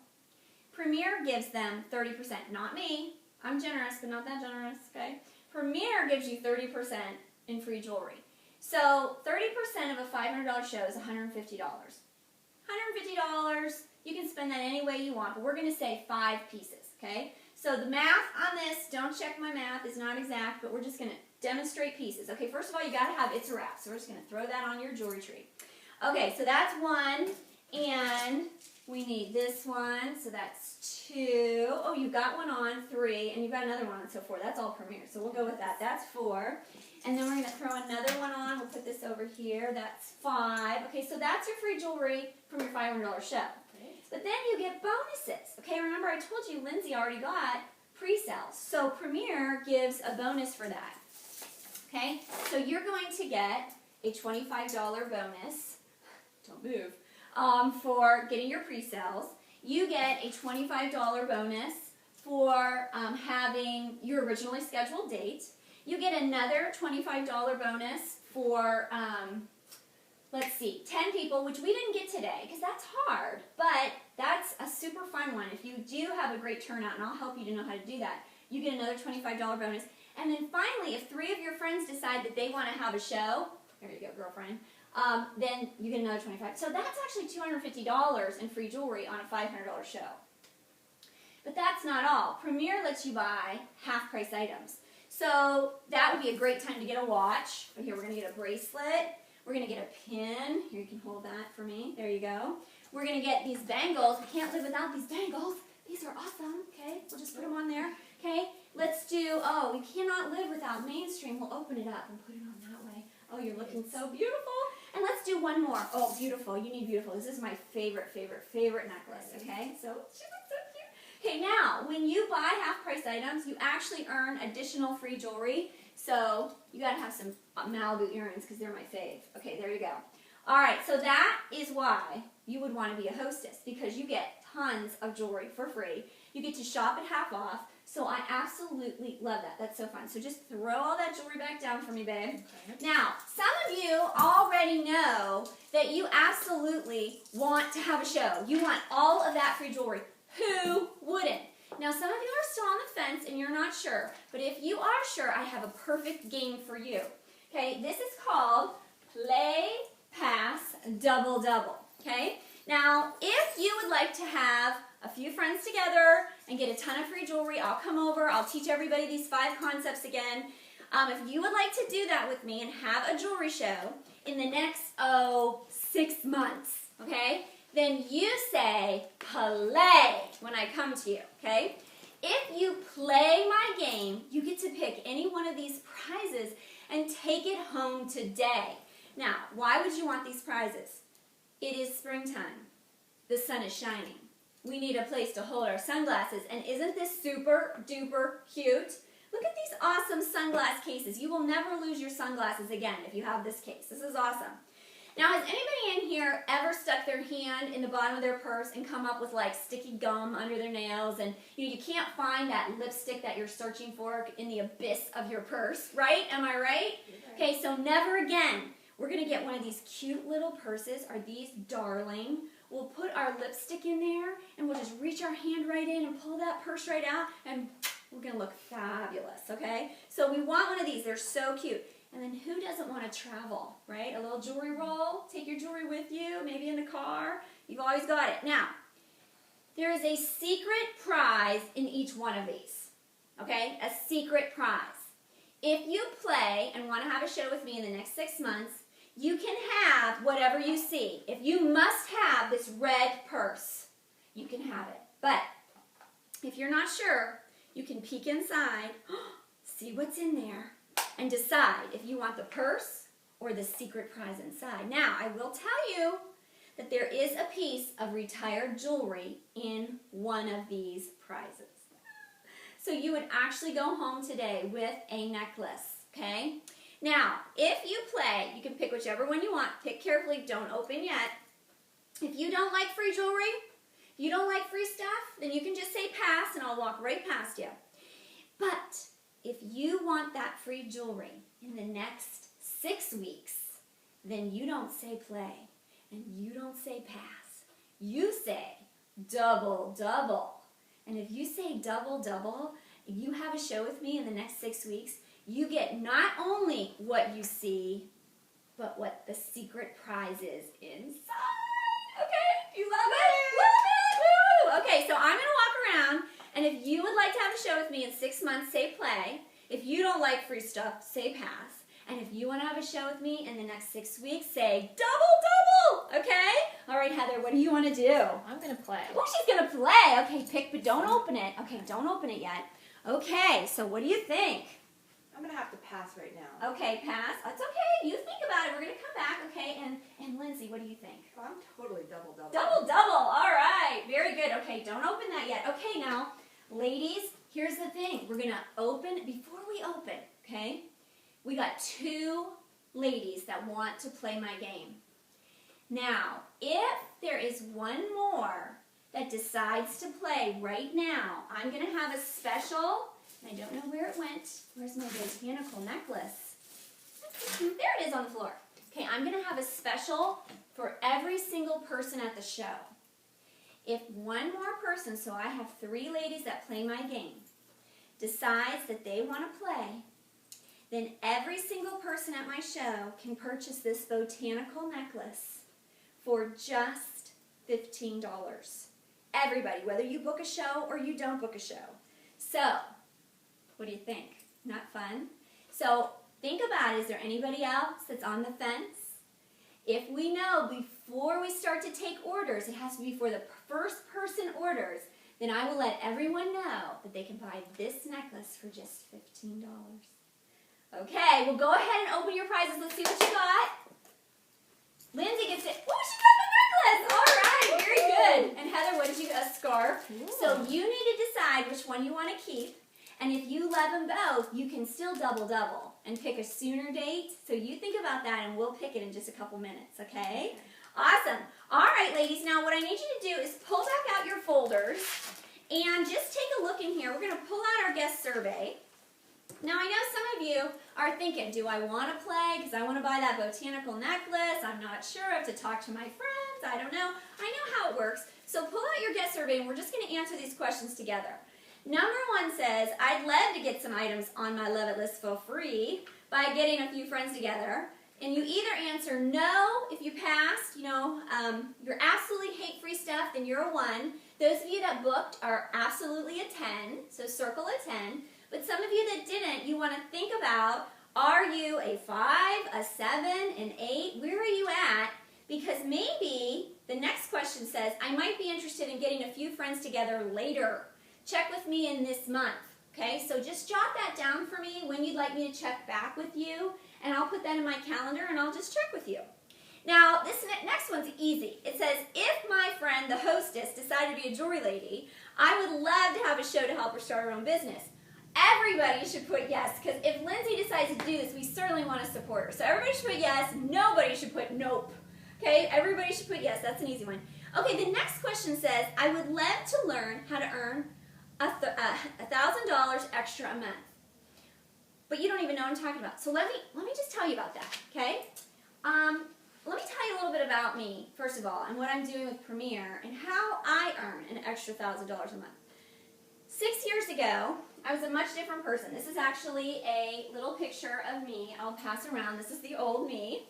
Premier gives them 30%. Not me. I'm generous, but not that generous, okay? Premier gives you 30% in free jewelry. So 30% of a $500 show is $150. $150, you can spend that any way you want, but we're going to say 5 pieces, okay? So the math on this, don't check my math, is not exact, but we're just going to demonstrate pieces. Okay, first of all, you got to have It's a Wrap, so we're just going to throw that on your jewelry tree. Okay, so that's 1, and we need this one, so that's 2. Oh, you got one on, 3, and you've got another one on, so 4. That's all Premier, so we'll go with that. That's 4. And then we're going to throw another one on. We'll put this over here. That's 5. Okay, so that's your free jewelry from your $500 show. But then you get bonuses. Okay, remember I told you Lindsay already got pre-sales. So Premier gives a bonus for that. Okay, so you're going to get a $25 bonus. Don't move. For getting your pre-sales. You get a $25 bonus for having your originally scheduled date. You get another $25 bonus for, let's see, 10 people, which we didn't get today because that's hard, but that's a super fun one. If you do have a great turnout, and I'll help you to know how to do that, you get another $25 bonus. And then finally, if 3 of your friends decide that they want to have a show, there you go, girlfriend, then you get another $25. So that's actually $250 in free jewelry on a $500 show. But that's not all. Premier lets you buy half-price items. So that would be a great time to get a watch. But here we're going to get a bracelet. We're going to get a pin. Here, you can hold that for me. There you go. We're going to get these bangles. We can't live without these bangles. These are awesome. Okay, we'll just put them on there. Okay, let's do, oh, we cannot live without mainstream. We'll open it up and put it on that way. Oh, you're looking so beautiful. And let's do one more. Oh, beautiful. You need beautiful. This is my favorite necklace, okay? So, she looks so cute. Okay, now, when you buy half-price items, you actually earn additional free jewelry. So, you got to have some Malibu earrings because they're my fave. Okay, there you go. All right, so that is why you would want to be a hostess, because you get tons of jewelry for free. You get to shop at half off. So I absolutely love that. That's so fun. So just throw all that jewelry back down for me, babe. Okay. Now, some of you already know that you absolutely want to have a show. You want all of that free jewelry. Who wouldn't? Now, some of you are still on the fence and you're not sure. But if you are sure, I have a perfect game for you. Okay, this is called Play, Pass, Double, Double. Okay? Now, if you would like to have a few friends together and get a ton of free jewelry, I'll come over. I'll teach everybody these 5 concepts again. If you would like to do that with me and have a jewelry show in the next, 6 months, okay, then you say, play, when I come to you, okay? If you play my game, you get to pick any one of these prizes and take it home today. Now, why would you want these prizes? It is springtime. The sun is shining. We need a place to hold our sunglasses. And isn't this super duper cute? Look at these awesome sunglass cases. You will never lose your sunglasses again if you have this case. This is awesome. Now, has anybody in here ever stuck their hand in the bottom of their purse and come up with like sticky gum under their nails, and you can't find that lipstick that you're searching for in the abyss of your purse, right? Am I right? Okay, so never again. We're going to get one of these cute little purses. Are these darling? We'll put our lipstick in there, and we'll just reach our hand right in and pull that purse right out, and we're going to look fabulous, okay? So we want one of these. They're so cute. And then who doesn't want to travel, right? A little jewelry roll. Take your jewelry with you, maybe in the car. You've always got it. Now, there is a secret prize in each one of these, okay? A secret prize. If you play and want to have a show with me in the next 6 months, you can have whatever you see. If you must have this red purse, you can have it. But if you're not sure, you can peek inside, see what's in there, and decide if you want the purse or the secret prize inside. Now, I will tell you that there is a piece of retired jewelry in one of these prizes. So you would actually go home today with a necklace, okay? Now, if you play, you can pick whichever one you want. Pick carefully. Don't open yet. If you don't like free jewelry, if you don't like free stuff, then you can just say pass, and I'll walk right past you. But if you want that free jewelry in the next 6 weeks, then you don't say play, and you don't say pass. You say double, double. And if you say double, double, and you have a show with me in the next 6 weeks, you get not only what you see, but what the secret prize is inside. Okay? You love it? Woo! Okay, so I'm going to walk around, and if you would like to have a show with me in 6 months, say play. If you don't like free stuff, say pass. And if you want to have a show with me in the next 6 weeks, say double, double. Okay? All right, Heather, what do you want to do? I'm going to play. Oh, she's going to play. Okay, pick, but don't open it. Okay, don't open it yet. Okay, so what do you think? I'm going to have to pass right now. Okay, pass. That's okay. You think about it. We're going to come back, okay? And Lindsay, what do you think? Oh, I'm totally double, double. Double, double. All right. Very good. Okay, don't open that yet. Okay, now, ladies, here's the thing. We're going to open, before we open, okay, we got 2 ladies that want to play my game. Now, if there is one more that decides to play right now, I'm going to have a special, I don't know where it went. Where's my botanical necklace? There it is on the floor. Okay, I'm going to have a special for every single person at the show. If one more person, so I have 3 ladies that play my game, decides that they want to play, then every single person at my show can purchase this botanical necklace for just $15. Everybody, whether you book a show or you don't book a show. So, what do you think? Not fun? So, think about it. Is there anybody else that's on the fence? If we know before we start to take orders, it has to be for the first person orders, then I will let everyone know that they can buy this necklace for just $15. Okay, well go ahead and open your prizes. Let's see what you got. Lindsay gets it. Oh, she got the necklace! All right, very good. And Heather, what did you get? A scarf. Ooh. So you need to decide which one you want to keep. And if you love them both, you can still double and pick a sooner date. So you think about that and we'll pick it in just a couple minutes, okay? Awesome. All right, ladies, now what I need you to do is pull back out your folders and just take a look in here. We're going to pull out our guest survey. Now, I know some of you are thinking, do I want to play because I want to buy that botanical necklace? I'm not sure. I have to talk to my friends. I don't know. I know how it works. So pull out your guest survey and we're just going to answer these questions together. Number 1 says, I'd love to get some items on my Love It list for free by getting a few friends together. And you either answer no if you passed, you're absolutely hate free stuff, then you're a 1. Those of you that booked are absolutely a 10, so circle a 10. But some of you that didn't, you want to think about, are you a 5, a 7, an 8? Where are you at? Because maybe the next question says, I might be interested in getting a few friends together later. Check with me in this month. Okay, so just jot that down for me when you'd like me to check back with you, and I'll put that in my calendar and I'll just check with you. Now, this next one's easy. It says, if my friend, the hostess, decided to be a jewelry lady, I would love to have a show to help her start her own business. Everybody should put yes, because if Lindsay decides to do this, we certainly want to support her. So everybody should put yes. Nobody should put nope. Okay, everybody should put yes. That's an easy one. Okay, the next question says, I would love to learn how to earn $1,000 extra a month. But you don't even know what I'm talking about. So let me just tell you about that, okay? Let me tell you a little bit about me, first of all, and what I'm doing with Premier, and how I earn an extra $1,000 a month. 6 years ago, I was a much different person. This is actually a little picture of me. I'll pass around. This is the old me.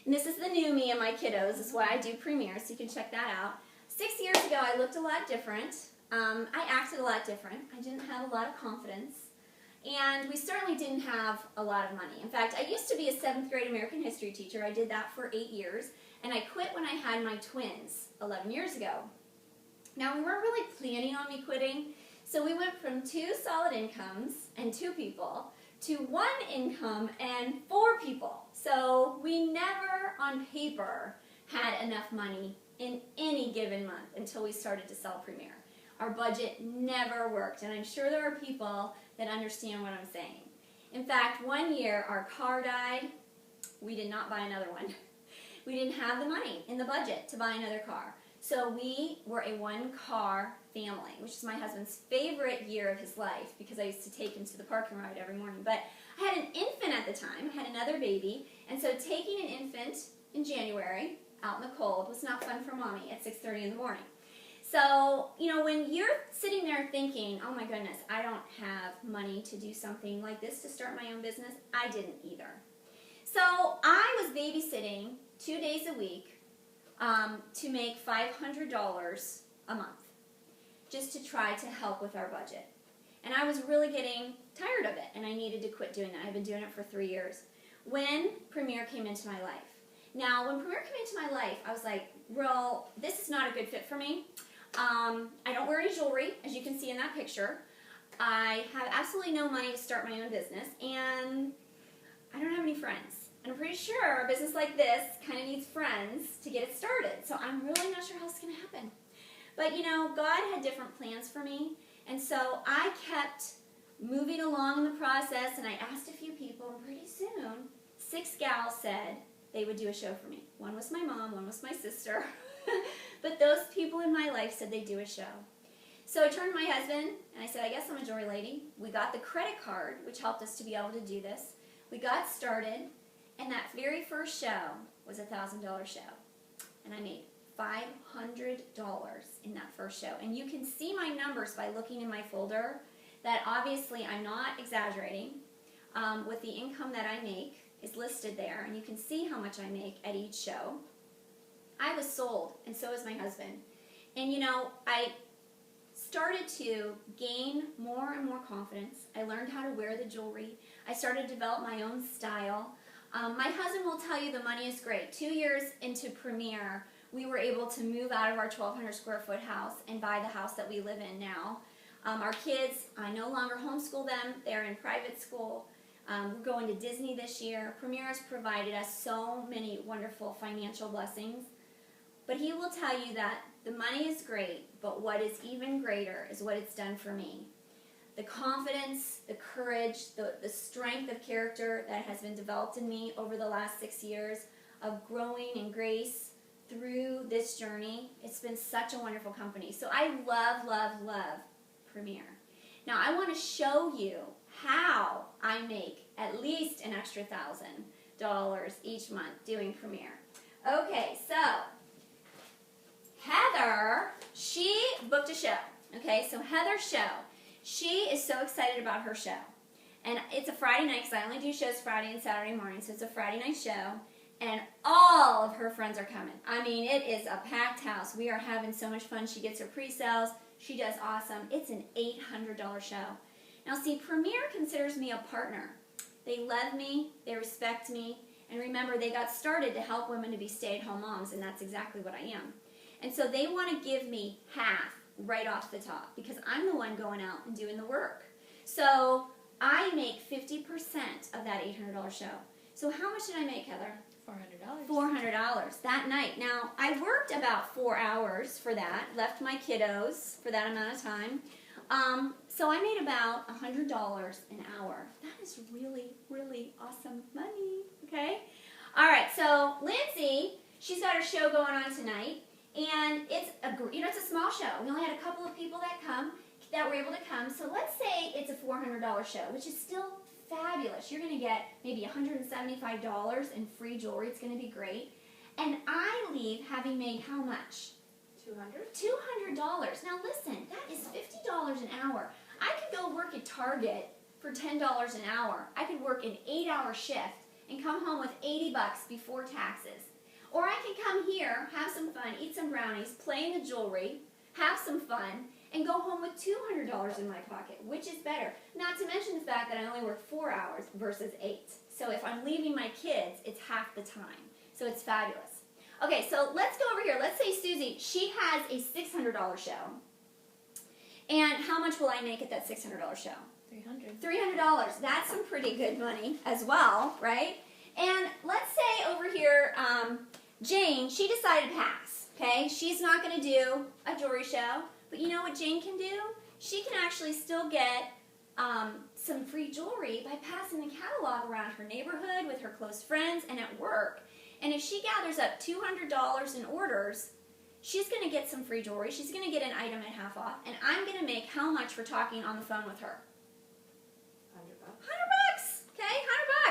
And this is the new me and my kiddos. This is why I do Premier, so you can check that out. 6 years ago, I looked a lot different. I acted a lot different. I didn't have a lot of confidence. And we certainly didn't have a lot of money. In fact, I used to be a 7th grade American history teacher. I did that for 8 years. And I quit when I had my twins 11 years ago. Now, we weren't really planning on me quitting. So we went from 2 solid incomes and 2 people to 1 income and 4 people. So we never, on paper, had enough money in any given month until we started to sell Premier. Our budget never worked, and I'm sure there are people that understand what I'm saying. In fact, one year our car died. We did not buy another one. We didn't have the money in the budget to buy another car. So we were a 1-car family, which is my husband's favorite year of his life because I used to take him to the parking ride every morning. But I had an infant at the time. I had another baby, and so taking an infant in January out in the cold was not fun for Mommy at 6:30 in the morning. So, when you're sitting there thinking, oh my goodness, I don't have money to do something like this to start my own business, I didn't either. So I was babysitting 2 days a week to make $500 a month just to try to help with our budget. And I was really getting tired of it, and I needed to quit doing that. I've been doing it for 3 years. When Premier came into my life. Now, when Premier came into my life, I was like, well, this is not a good fit for me. I don't wear any jewelry, as you can see in that picture. I have absolutely no money to start my own business, and I don't have any friends. And I'm pretty sure a business like this kind of needs friends to get it started. So I'm really not sure how it's going to happen. But, God had different plans for me, and so I kept moving along in the process, and I asked a few people, and pretty soon, 6 gals said they would do a show for me. One was my mom, one was my sister. But those people in my life said they'd do a show. So I turned to my husband, and I said, I guess I'm a jewelry lady. We got the credit card, which helped us to be able to do this. We got started, and that very first show was a $1,000 show. And I made $500 in that first show. And you can see my numbers by looking in my folder that obviously I'm not exaggerating. With the income that I make is listed there, and you can see how much I make at each show. I was sold, and so was my husband. And I started to gain more and more confidence. I learned how to wear the jewelry. I started to develop my own style. My husband will tell you the money is great. 2 years into Premier, we were able to move out of our 1,200 square foot house and buy the house that we live in now. Our kids, I no longer homeschool them. They're in private school. We're going to Disney this year. Premier has provided us so many wonderful financial blessings. But he will tell you that the money is great, but what is even greater is what it's done for me. The confidence, the courage, the strength of character that has been developed in me over the last 6 years of growing in grace through this journey. It's been such a wonderful company. So I love, love, love Premier. Now I want to show you how I make at least an extra $1,000 each month doing Premier. Okay, so Heather, she booked a show. Okay, so Heather's show. She is so excited about her show. And it's a Friday night, because I only do shows Friday and Saturday morning, so it's a Friday night show. And all of her friends are coming. I mean, it is a packed house. We are having so much fun. She gets her pre-sales. She does awesome. It's an $800 show. Now, see, Premier considers me a partner. They love me. They respect me. And remember, they got started to help women to be stay-at-home moms, and that's exactly what I am. And so they want to give me half right off the top, because I'm the one going out and doing the work. So I make 50% of that $800 show. So how much did I make, Heather? $400. $400 that night. Now, I worked about 4 hours for that, left my kiddos for that amount of time. So I made about $100 an hour. That is really, really awesome money, okay? All right, so Lindsay, she's got her show going on tonight, and it's it's a small show. We only had a couple of people that were able to come. So let's say it's a $400 show, which is still fabulous. You're going to get maybe $175 in free jewelry. It's going to be great. And I leave having made how much? $200. Now listen, that is $50 an hour. I could go work at Target for $10 an hour. I could work an 8-hour shift and come home with $80 before taxes. Or I can come here, have some fun, eat some brownies, play in the jewelry, have some fun, and go home with $200 in my pocket. Which is better? Not to mention the fact that I only work 4 hours versus 8. So if I'm leaving my kids, it's half the time. So it's fabulous. Okay, so let's go over here. Let's say Susie, she has a $600 show. And how much will I make at that $600 show? $300. That's some pretty good money as well, right? And let's say over here, Jane, she decided to pass, okay? She's not going to do a jewelry show, but you know what Jane can do? She can actually still get some free jewelry by passing the catalog around her neighborhood with her close friends and at work. And if she gathers up $200 in orders, she's going to get some free jewelry. She's going to get an item at half off, and I'm going to make how much for talking on the phone with her? $100, okay?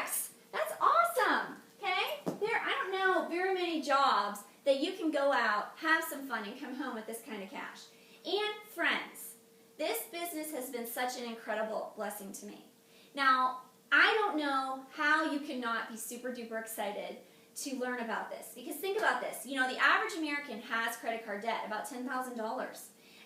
$100. That's awesome, okay? I don't know very many jobs that you can go out, have some fun, and come home with this kind of cash. And friends, this business has been such an incredible blessing to me. Now, I don't know how you cannot be super duper excited to learn about this. Because think about this. You know, the average American has credit card debt, about $10,000.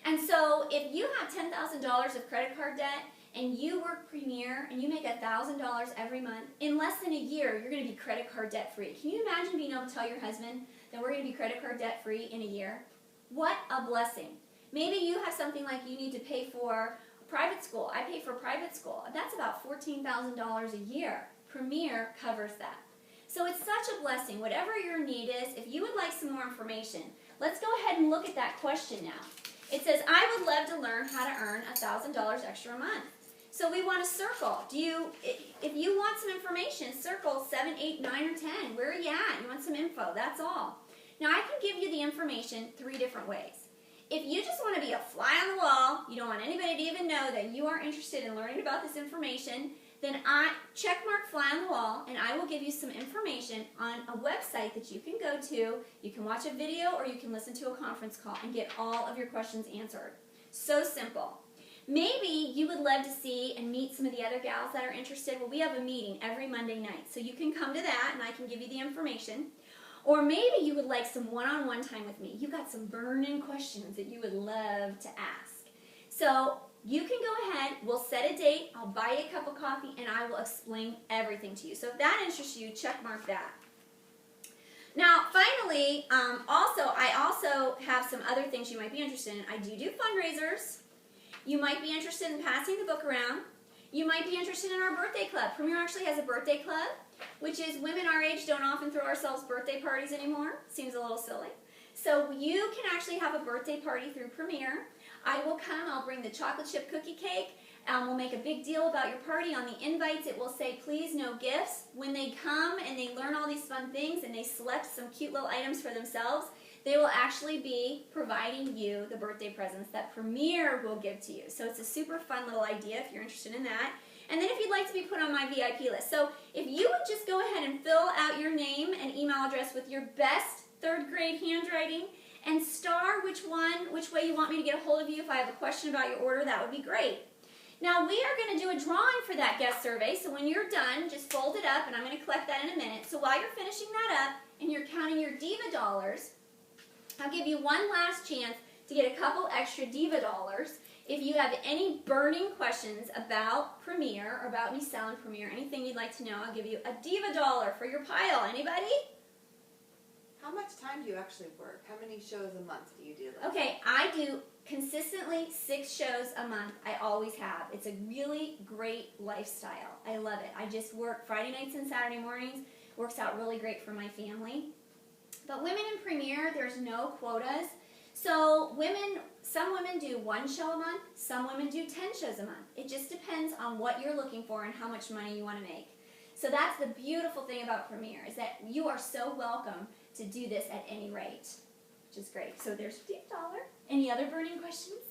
And so if you have $10,000 of credit card debt and you work Premier and you make $1,000 every month, in less than a year, you're going to be credit card debt free. Can you imagine being able to tell your husband that we're going to be credit card debt free in a year? What a blessing. Maybe you have something like you need to pay for private school. I pay for private school. That's about $14,000 a year. Premier covers that. So it's such a blessing. Whatever your need is, if you would like some more information, let's go ahead and look at that question now. It says, I would love to learn how to earn $1,000 extra a month. So we want to circle. If you want some information, circle 7, 8, 9, or 10. Where are you at? You want some info. That's all. Now I can give you the information 3 different ways. If you just want to be a fly on the wall, you don't want anybody to even know that you are interested in learning about this information, then I checkmark fly on the wall, and I will give you some information on a website that you can go to. You can watch a video or you can listen to a conference call and get all of your questions answered. So simple. Maybe you would love to see and meet some of the other gals that are interested. Well, we have a meeting every Monday night, so you can come to that and I can give you the information. Or maybe you would like some one-on-one time with me. You've got some burning questions that you would love to ask. So you can go ahead, we'll set a date, I'll buy you a cup of coffee, and I will explain everything to you. So if that interests you, check mark that. Now, finally, finally, I also have some other things you might be interested in. I do fundraisers. You might be interested in passing the book around. You might be interested in our birthday club. Premier actually has a birthday club, which is women our age don't often throw ourselves birthday parties anymore. Seems a little silly. So you can actually have a birthday party through Premier. I will come. I'll bring the chocolate chip cookie cake. We'll make a big deal about your party. On the invites, it will say, please, no gifts. When they come and they learn all these fun things and they select some cute little items for themselves, they will actually be providing you the birthday presents that Premier will give to you. So it's a super fun little idea if you're interested in that. And then if you'd like to be put on my VIP list. So if you would just go ahead and fill out your name and email address with your best 3rd grade handwriting and star which way you want me to get a hold of you if I have a question about your order, that would be great. Now we are going to do a drawing for that guest survey, so when you're done, just fold it up, and I'm going to collect that in a minute. So while you're finishing that up and you're counting your Diva dollars, I'll give you one last chance to get a couple extra Diva dollars. If you have any burning questions about Premier or about me selling Premier, anything you'd like to know, I'll give you a Diva dollar for your pile. Anybody? How much time do you actually work? How many shows a month do you do? Okay, I do consistently 6 shows a month. I always have. It's a really great lifestyle. I love it. I just work Friday nights and Saturday mornings. Works out really great for my family. But women in Premier, there's no quotas. So some women do 1 show a month. Some women do 10 shows a month. It just depends on what you're looking for and how much money you want to make. So that's the beautiful thing about Premier, is that you are so welcome to do this at any rate, which is great. So there's $50. Any other burning questions?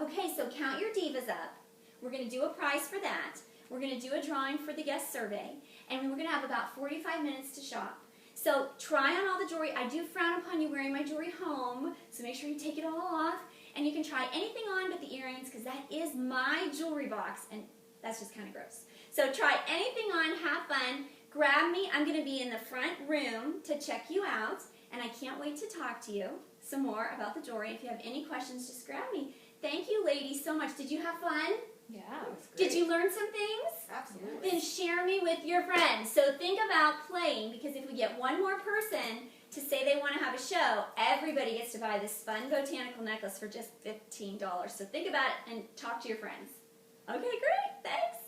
Okay, so count your divas up. We're going to do a prize for that. We're going to do a drawing for the guest survey, and we're going to have about 45 minutes to shop. So try on all the jewelry. I do frown upon you wearing my jewelry home, so make sure you take it all off, and you can try anything on but the earrings, because that is my jewelry box, and that's just kind of gross. So try anything on, have fun. Grab me. I'm going to be in the front room to check you out, and I can't wait to talk to you some more about the jewelry. If you have any questions, just grab me. Thank you, ladies, so much. Did you have fun? Yeah. Did you learn some things? Absolutely. Then share me with your friends. So think about playing, because if we get one more person to say they want to have a show, everybody gets to buy this fun botanical necklace for just $15. So think about it and talk to your friends. Okay, great. Thanks.